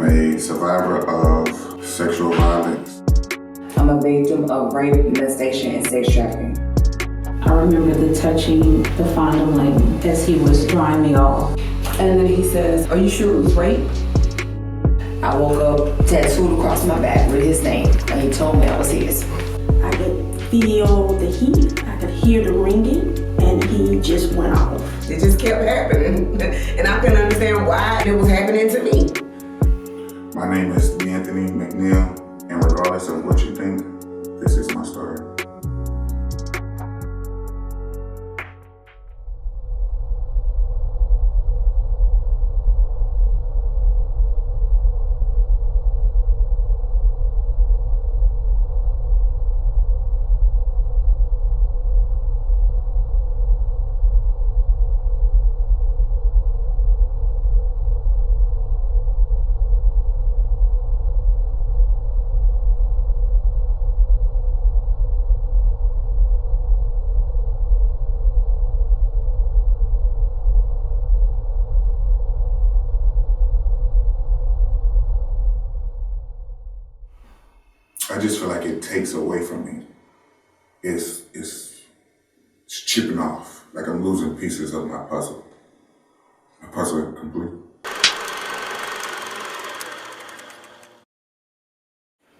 a survivor of sexual violence. I'm a victim of rape, molestation, and sex trafficking. I remember the touching the fondom lady as he was drying me off. And then he says, "Are you sure it was rape?" I woke up tattooed across my back with his name, and he told me I was his. I could feel the heat, I could hear the ringing, and he just went off. It just kept happening, and I couldn't understand why it was happening to me. My name is Anthony McNeil, and regardless of what you think, this is my story. I just feel like it takes away from me. It's chipping off, like I'm losing pieces of my puzzle. My puzzle is complete.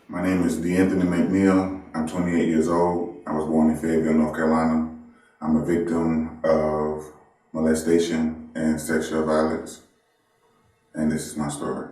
My name is Anthony McNeil. I'm 28 years old. I was born in Fayetteville, North Carolina. I'm a victim of molestation and sexual violence. And this is my story.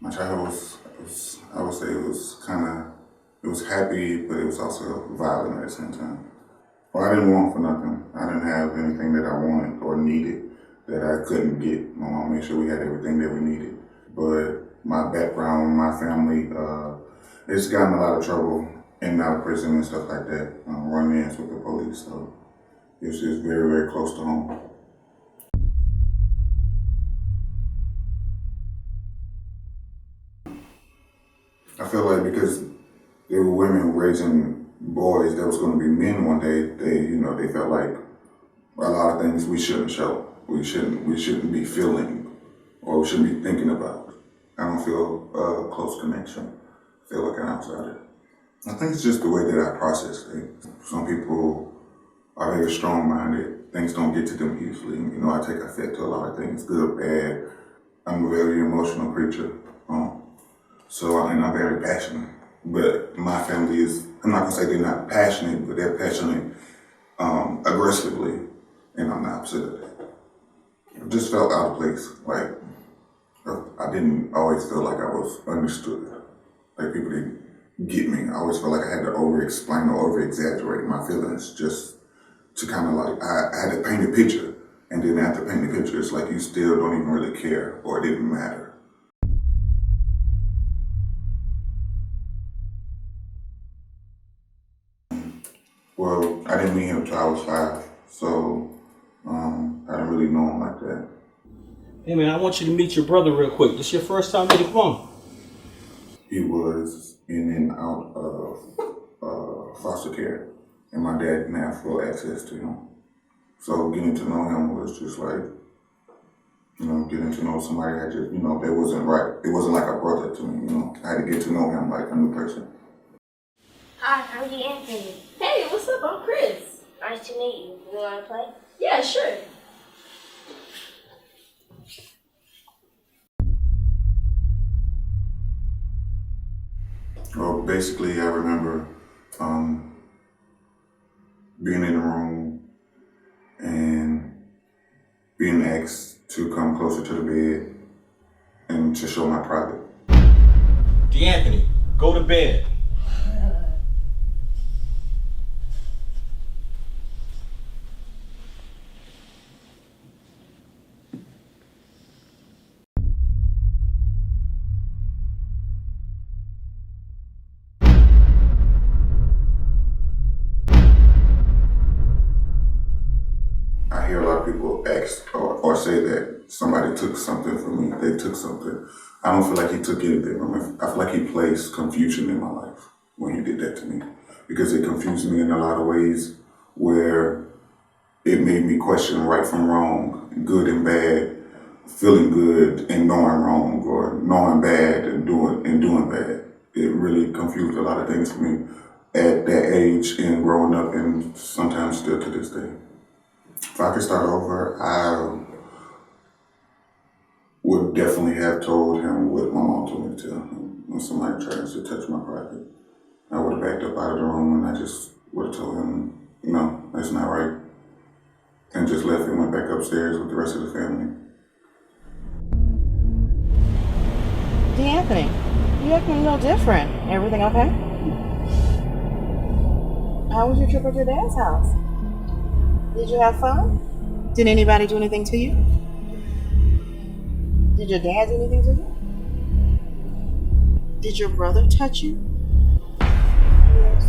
My childhood I would say it was happy, but it was also violent at the same time. Well, I didn't want for nothing. I didn't have anything that I wanted or needed that I couldn't get. My mom made sure we had everything that we needed. But my background, my family, it's gotten a lot of trouble in and out of prison and stuff like that, run-ins with the police. So it's just very, very close to home. I feel like because there were women raising boys that was going to be men one day, they felt like a lot of things we shouldn't show. We shouldn't be feeling or we shouldn't be thinking about. I don't feel a close connection. I feel like an outsider. I think it's just the way that I process things. Some people are very strong-minded. Things don't get to them easily. I take offense to a lot of things, good, bad. I'm a very emotional creature. And I'm very passionate. But my family is, I'm not gonna say they're not passionate, but they're passionate aggressively, and I'm the opposite of that. I just felt out of place. Like, I didn't always feel like I was understood. Like people didn't get me. I always felt like I had to over-explain or over-exaggerate my feelings just to kind of like, I had to paint a picture, and then after painting the picture, it's like you still don't even really care, or it didn't matter. Well, I didn't meet him until I was 5, so I didn't really know him like that. Hey man, I want you to meet your brother real quick. This your first time meeting? Come on. He was in and out of foster care, and my dad didn't have full access to him. So getting to know him was just like, getting to know somebody that just, that wasn't right. It wasn't like a brother to me, I had to get to know him like a new person. Hi, I'm Anthony. Hey, what's up? I'm Chris. Nice to meet you. You want to play? Yeah, sure. Well, basically, I remember being in the room and being asked to come closer to the bed and to show my private. D'Anthony, go to bed. or say that somebody took something from me. They took something. I don't feel like he took anything from me. I feel like he placed confusion in my life when he did that to me, because it confused me in a lot of ways where it made me question right from wrong, good and bad, feeling good and knowing wrong, or knowing bad and doing bad. It really confused a lot of things for me at that age and growing up, and sometimes still to this day. If I could start over, I would definitely have told him what my mom told me to tell him. When somebody tries to touch my private, I would have backed up out of the room and I just would have told him, no, that's not right. And just left and went back upstairs with the rest of the family. D'Anthony, you acting a little different. Everything okay? How was your trip at your dad's house? Did you have fun? Did anybody do anything to you? Did your dad do anything to you? Did your brother touch you? Yes.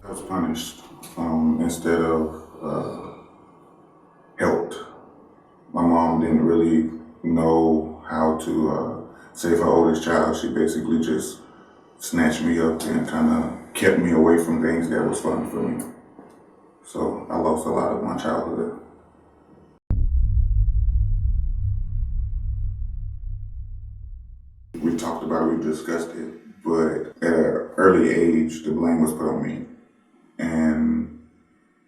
I was punished instead of helped. My mom didn't really know how to save her oldest child. She basically just snatched me up and kind of kept me away from things that was fun for me. So I lost a lot of my childhood. We talked about it, we discussed it, but at an early age, the blame was put on me. And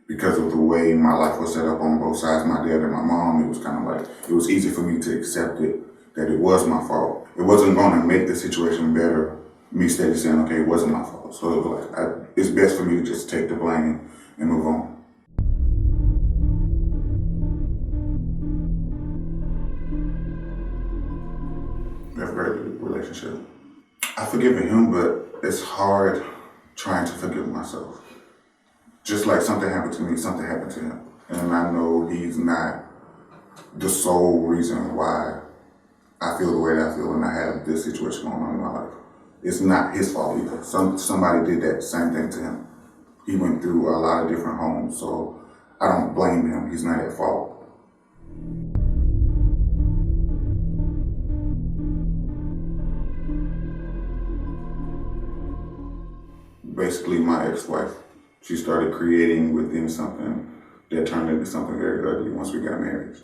because of the way my life was set up on both sides, my dad and my mom, it was kind of like, it was easy for me to accept it, that it was my fault. It wasn't going to make the situation better, me steady saying, okay, it wasn't my fault. So it was like, it's best for me to just take the blame and move on. We have a great relationship. I've forgiven him, but it's hard trying to forgive myself. Just like something happened to me, something happened to him. And I know he's not the sole reason why I feel the way that I feel and I have this situation going on in my life. It's not his fault either. Somebody did that same thing to him. He went through a lot of different homes, so I don't blame him. He's not at fault. Basically, my ex-wife, she started creating within something that turned into something very ugly once we got married.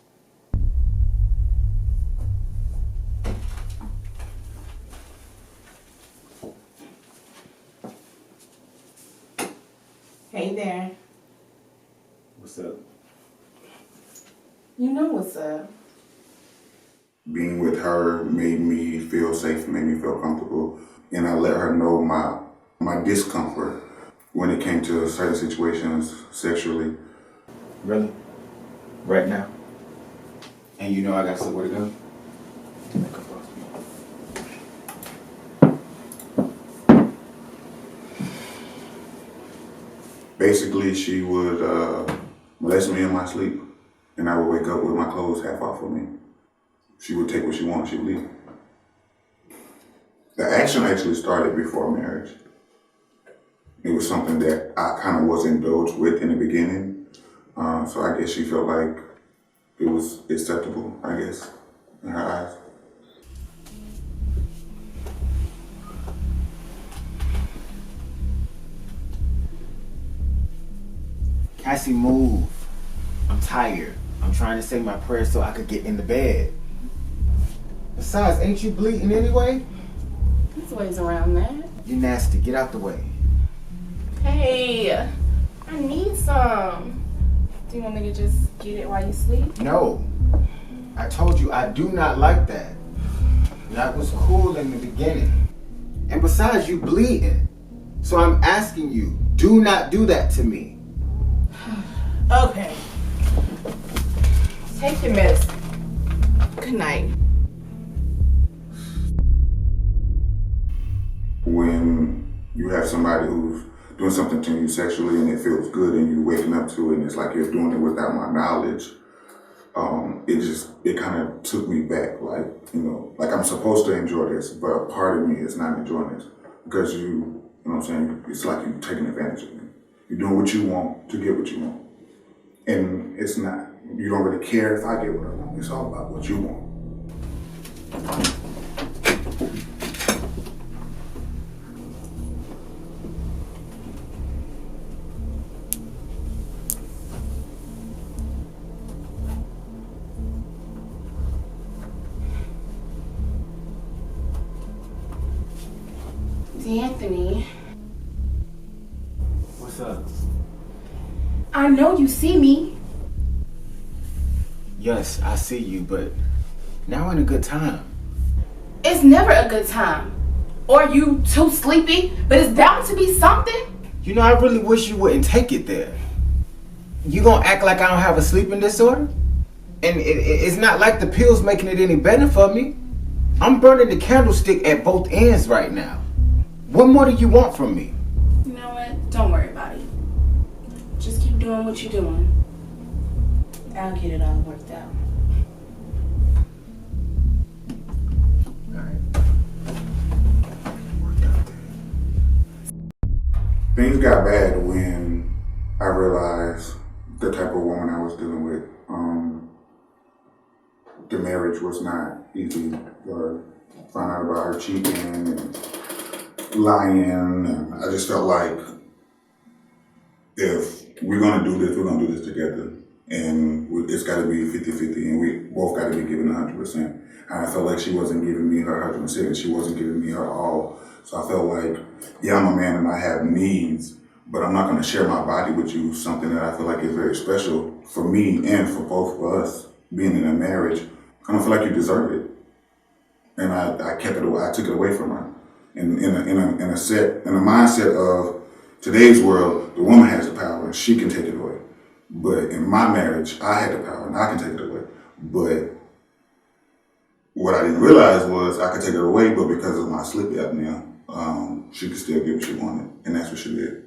Hey there. What's up? You know what's up. Being with her made me feel safe, made me feel comfortable, and I let her know my discomfort when it came to certain situations sexually. Really? Right now? And you know I got somewhere to go? Basically, she would molest me in my sleep, and I would wake up with my clothes half off of me. She would take what she wanted, she would leave. The action actually started before marriage. It was something that I kind of was indulged with in the beginning, so I guess she felt like it was acceptable, I guess, in her eyes. Cassie, move. I'm tired. I'm trying to say my prayers so I could get in the bed. Besides, ain't you bleeding anyway? There's ways around that. You nasty. Get out the way. Hey, I need some. Do you want me to just get it while you sleep? No. I told you I do not like that. That was cool in the beginning. And besides, you bleeding. So I'm asking you, do not do that to me. Okay. Take your medicine. Good night. When you have somebody who's doing something to you sexually and it feels good and you're waking up to it and it's like you're doing it without my knowledge, it kind of took me back, like, like I'm supposed to enjoy this, but a part of me is not enjoying this because you know what I'm saying? It's like you're taking advantage of me. You're doing what you want to get what you want. And it's not, you don't really care if I get what I want. It's all about what you want. D'Anthony, What's up? I know you see me. Yes, I see you, but now ain't a good time. It's never a good time. Or you too sleepy, but it's bound to be something. You know, I really wish you wouldn't take it there. You gonna act like I don't have a sleeping disorder? And it's not like the pill's making it any better for me. I'm burning the candlestick at both ends right now. What more do you want from me? You know what? Don't worry about it. Just keep doing what you're doing. I'll get it all worked out. Things got bad when I realized the type of woman I was dealing with. The marriage was not easy. Found out about her cheating and lying, and I just felt like if we're gonna do this, we're gonna do this together. And it's gotta be 50-50, and we both gotta be giving 100%. And I felt like she wasn't giving me her 100%, and she wasn't giving me her all. So I felt like, yeah, I'm a man and I have needs, but I'm not gonna share my body with you, something that I feel like is very special for me and for both of us being in a marriage. I don't feel like you deserve it. And I kept it away, I took it away from her. In a mindset of today's world, the woman has the power and she can take it away. But in my marriage, I had the power and I can take it away. But what I didn't realize was I could take it away, but because of my sleep apnea, she could still get what she wanted, and that's what she did.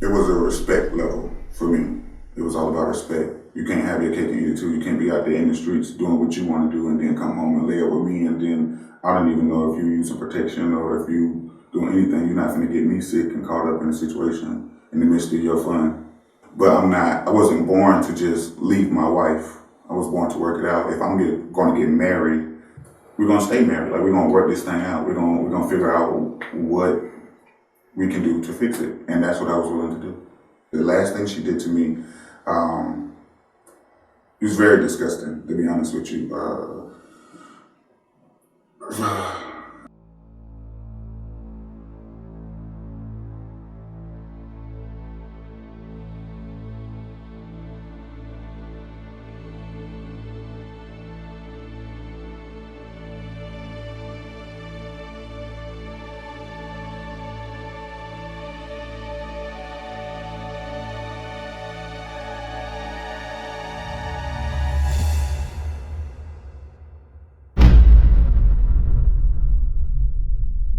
It was a respect level for me. It was all about respect. You can't have your cake and eat it too. You can't be out there in the streets doing what you want to do and then come home and lay up with me, and then I don't even know if you're using protection or if you doing anything. You're not going to get me sick and caught up in a situation in the midst of your fun. But I wasn't born to just leave my wife. I was born to work it out. If I'm going to get married, we're going to stay married. Like, we're going to work this thing out. We're going to figure out what we can do to fix it. And that's what I was willing to do. The last thing she did to me, it was very disgusting, to be honest with you.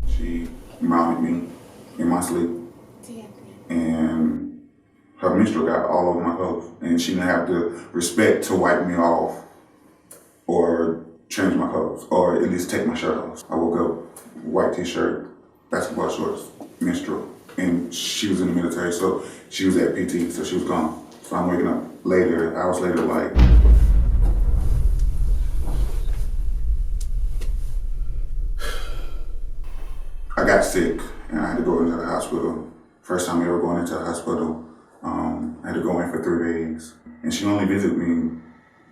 She mounted me in my sleep, and her menstrual got all over my clothes, and she didn't have the respect to wipe me off or change my clothes or at least take my shirt off. I woke up, white t-shirt, basketball shorts, menstrual, and she was in the military, so she was at PT, so she was gone. So I'm waking up later, hours later, like, I got sick and I had to go into the hospital. First time ever going into the hospital. I had to go in for 3 days. And she only visited me,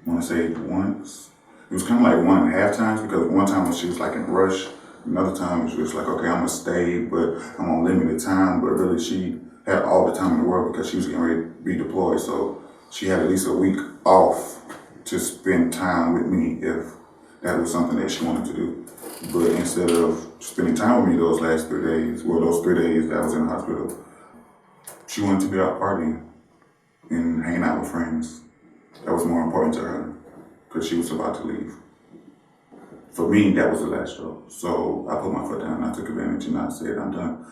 I want to say once. It was kind of like 1.5 times, because one time she was like in a rush. Another time she was like, okay, I'm gonna stay, but I'm on limited time. But really she had all the time in the world because she was getting ready to be deployed. So she had at least a week off to spend time with me if that was something that she wanted to do. But instead of spending time with me those last 3 days, well, those 3 days that I was in the hospital, she wanted to be out partying and hanging out with friends. That was more important to her because she was about to leave. For me, that was the last straw. So I put my foot down, I took advantage, and I said, I'm done.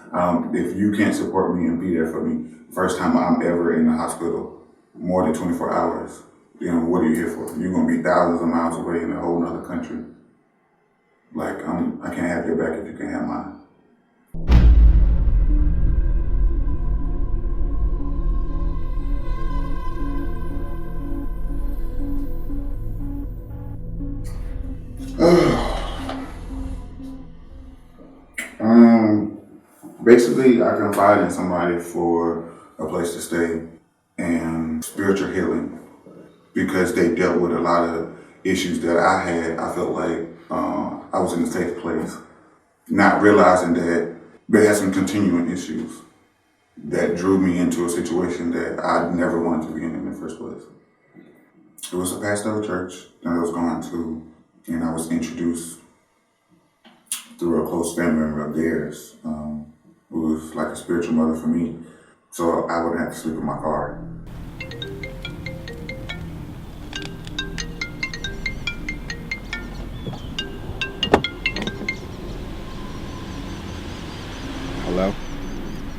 If you can't support me and be there for me, first time I'm ever in the hospital, more than 24 hours, then what are you here for? You're gonna be thousands of miles away in a whole nother country. Like, I can't have your back if you can't have mine. Basically, I confide in somebody for a place to stay and spiritual healing because they dealt with a lot of issues that I had. I felt like I was in a safe place, not realizing that they had some continuing issues that drew me into a situation that I never wanted to be in the first place. It was a pastor of a church that I was going to, and I was introduced through a close family member of theirs, who was like a spiritual mother for me. So I wouldn't have to sleep in my car. Hello?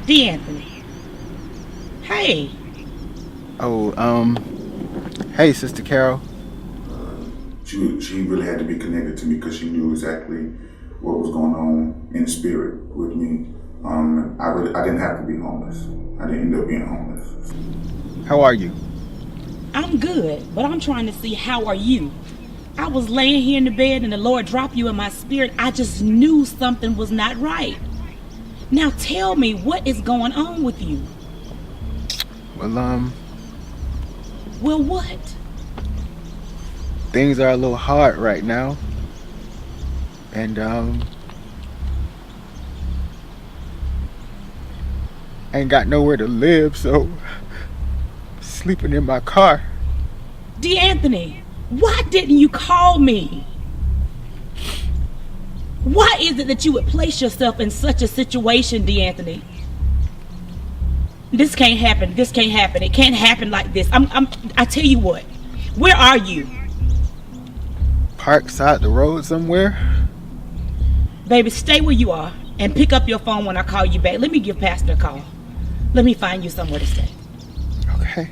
D'Anthony. Hey. Oh, hey, Sister Carol. She really had to be connected to me because she knew exactly what was going on in the spirit with me. I didn't have to be homeless. I didn't end up being homeless. How are you? I'm good, but I'm trying to see how are you. I was laying here in the bed and the Lord dropped you in my spirit. I just knew something was not right. Now tell me, what is going on with you? Well, Well, what? things are a little hard right now. And, ain't got nowhere to live, so sleeping in my car. D'Anthony, why didn't you call me? Why is it that you would place yourself in such a situation, D'Anthony? This can't happen. This can't happen. It can't happen like this. I tell you what. Where are you? Parked side the road somewhere. Baby, stay where you are and pick up your phone when I call you back. Let me give Pastor a call. Let me find you somewhere to stay. Okay.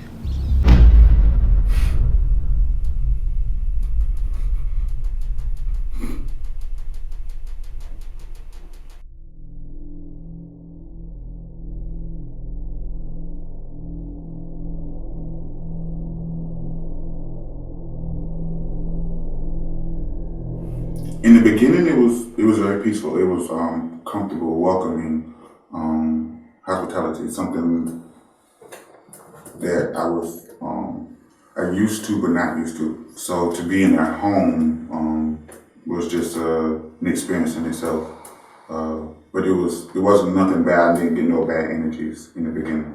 In the beginning, it was very peaceful. It was comfortable, welcoming, hospitality. Something that I was I used to, but not used to. So to be in their home was just an experience in itself. But it wasn't nothing bad. I didn't get no bad energies in the beginning.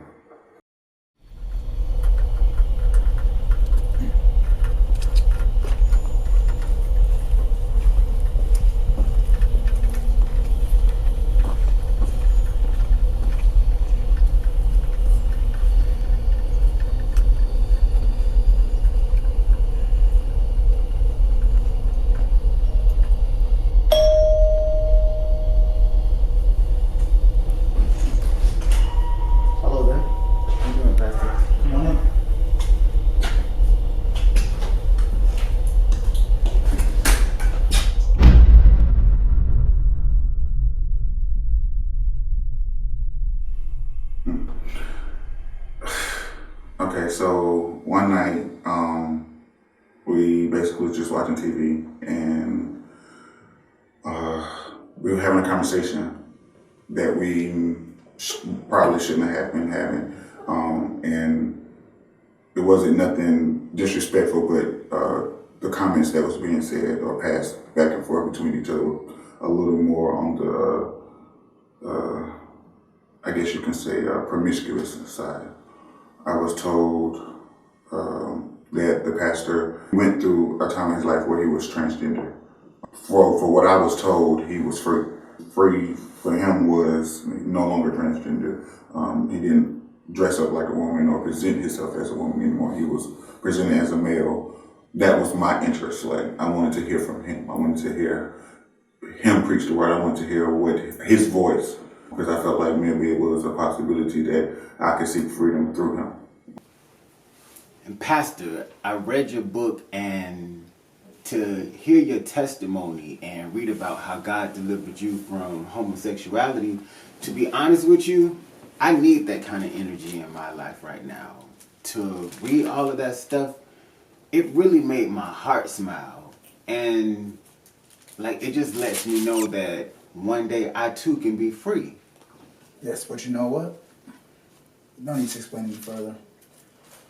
Hello there. How you doing, Pastor? Come on in. Okay, so one night, we basically was just watching TV, and we were having a conversation that we probably shouldn't have been having, and it wasn't nothing disrespectful, but the comments that was being said or passed back and forth between each other were a little more on the, I guess you can say, promiscuous side. I was told that the pastor went through a time in his life where he was transgender. For what I was told, he was free. Free for him was no longer transgender. He didn't dress up like a woman or present himself as a woman anymore. He was presented as a male. That was my interest. Like, I wanted to hear from him. I wanted to hear him preach the word. I wanted to hear what his voice, because I felt like maybe it was a possibility that I could seek freedom through him. And Pastor, I read your book and to hear your testimony and read about how God delivered you from homosexuality, to be honest with you, I need that kind of energy in my life right now. To read all of that stuff, it really made my heart smile. And like, it just lets me know that one day I too can be free. Yes, but you know what? You don't need to explain any further.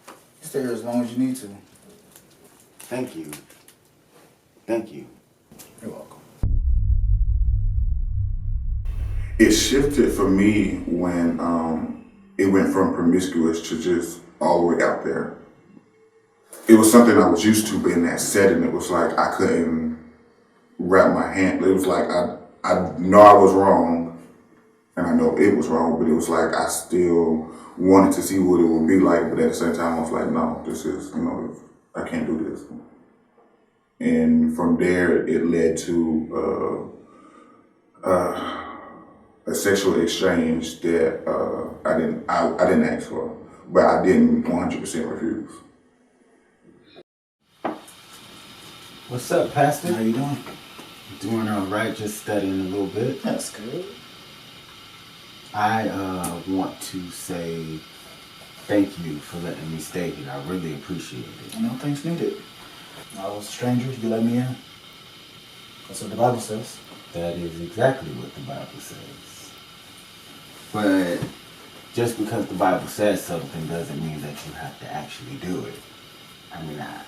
You stay here as long as you need to. Thank you. Thank you. You're welcome. It shifted for me when it went from promiscuous to just all the way out there. It was something I was used to, but in that setting, it was like I couldn't wrap my hand. It was like I know I was wrong, and I know it was wrong, but it was like I still wanted to see what it would be like, but at the same time, I was like, no, this is, I can't do this. And from there, it led to a sexual exchange that I didn't ask for, but I didn't 100% refuse. What's up, Pastor? How you doing? Doing all right, just studying a little bit. That's good. I want to say thank you for letting me stay here. I really appreciate it. No thanks needed. I was a stranger, you let me in. That's what the Bible says. That is exactly what the Bible says. But just because the Bible says something doesn't mean that you have to actually do it. I mean, I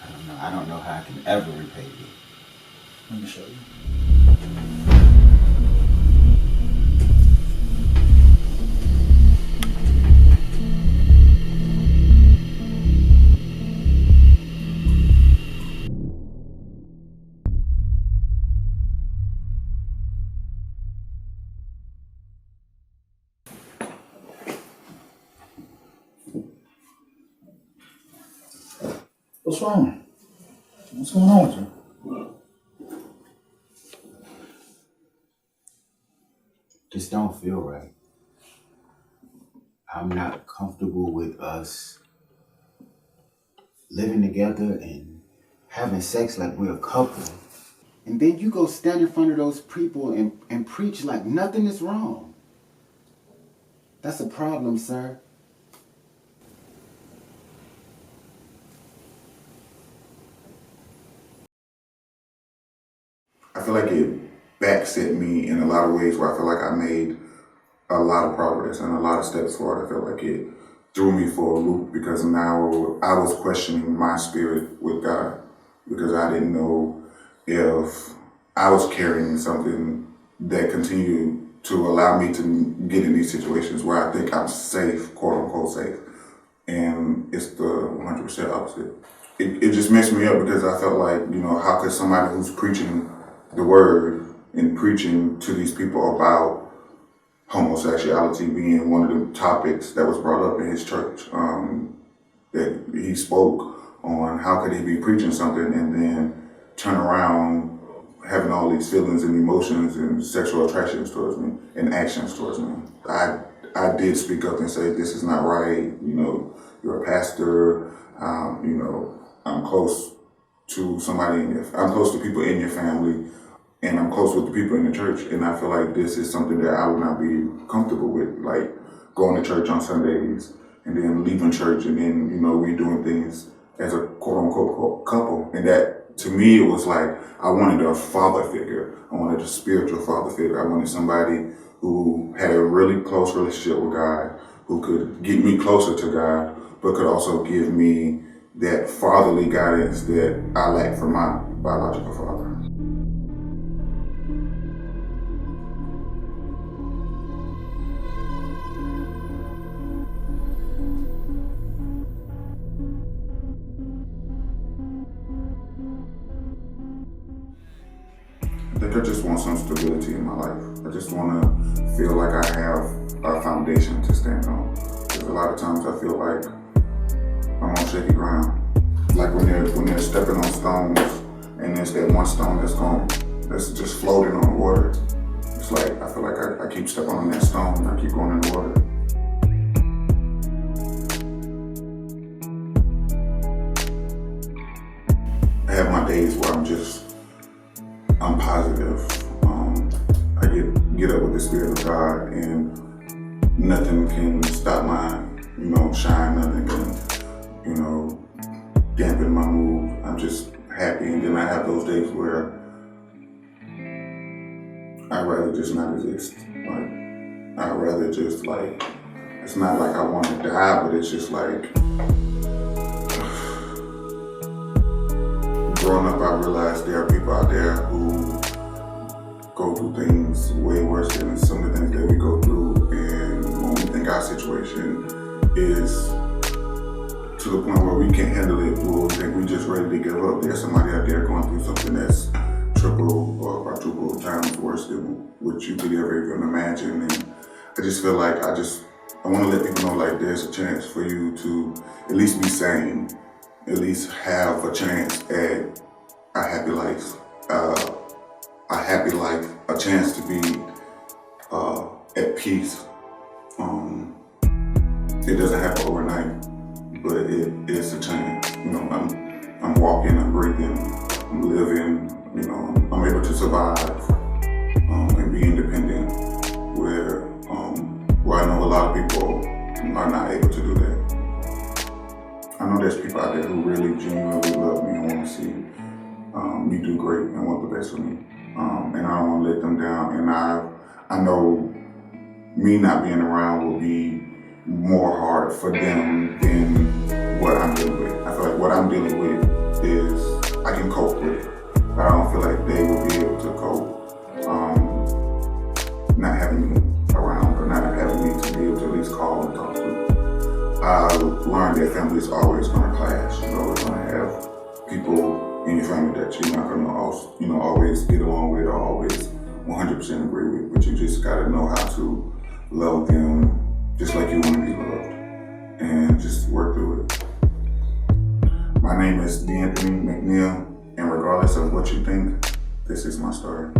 don't know. I don't know how I can ever repay you. Let me show you. What's wrong? What's going on with you? Just don't feel right. I'm not comfortable with us living together and having sex like we're a couple. And then you go stand in front of those people and preach like nothing is wrong. That's a problem, sir. I feel like it backset me in a lot of ways where I feel like I made a lot of progress and a lot of steps forward. I feel like it threw me for a loop because now I was questioning my spirit with God because I didn't know if I was carrying something that continued to allow me to get in these situations where I think I'm safe, quote unquote safe. And it's the 100% opposite. It just messed me up because I felt like, how could somebody who's preaching the word and preaching to these people about homosexuality being one of the topics that was brought up in his church, that he spoke on, how could he be preaching something and then turn around having all these feelings and emotions and sexual attractions towards me and actions towards me. I did speak up and say, this is not right, you're a pastor, I'm close to somebody, I'm close to people in your family, and I'm close with the people in the church, and I feel like this is something that I would not be comfortable with, like going to church on Sundays and then leaving church and then, we doing things as a quote-unquote couple. And that, to me, it was like I wanted a father figure. I wanted a spiritual father figure. I wanted somebody who had a really close relationship with God, who could get me closer to God, but could also give me that fatherly guidance that I lacked from my biological father. I think I just want some stability in my life. I just want to feel like I have a foundation to stand on. Because a lot of times I feel like I'm on shaky ground. Like when they're stepping on stones and there's that one stone that's just floating on the water. It's like I feel like I keep stepping on that stone and I keep going in the water. I have my days where I'm positive. I get up with the Spirit of God, and nothing can stop my, shine. Nothing can, dampen my mood. I'm just happy. And then I have those days where I'd rather just not exist. Like, I'd rather just it's not like I want to die, but it's just like, growing up, I realized there are people out there who go through things way worse than some of the things that we go through. And when we think our situation is to the point where we can't handle it, or we think we just ready to give up, there's somebody out there going through something that's triple or quadruple times worse than what you could ever even imagine. And I just feel like I want to let people know, like, there's a chance for you to at least be sane, at least have a chance at a happy life, a chance to be at peace. It doesn't happen overnight, but it's a chance. I'm walking, I'm breathing, I'm living. I'm able to survive and be independent. Where I know a lot of people are not able to do that. I know there's people out there who really genuinely love me and want to see me do great and want the best for me. And I don't want to let them down. And I know me not being around will be more hard for them than what I'm dealing with. I feel like what I'm dealing with is I can cope with it, but I don't feel like they will be able to cope not having me around, or not having me to be able to at least call and talk to. I learned that family is always going to clash. You're always going to have people in your family that you're not going to always get along with or always 100% agree with, but you just got to know how to love them just like you want to be loved, and just work through it. My name is D'Anthony McNeil, and regardless of what you think, this is my story.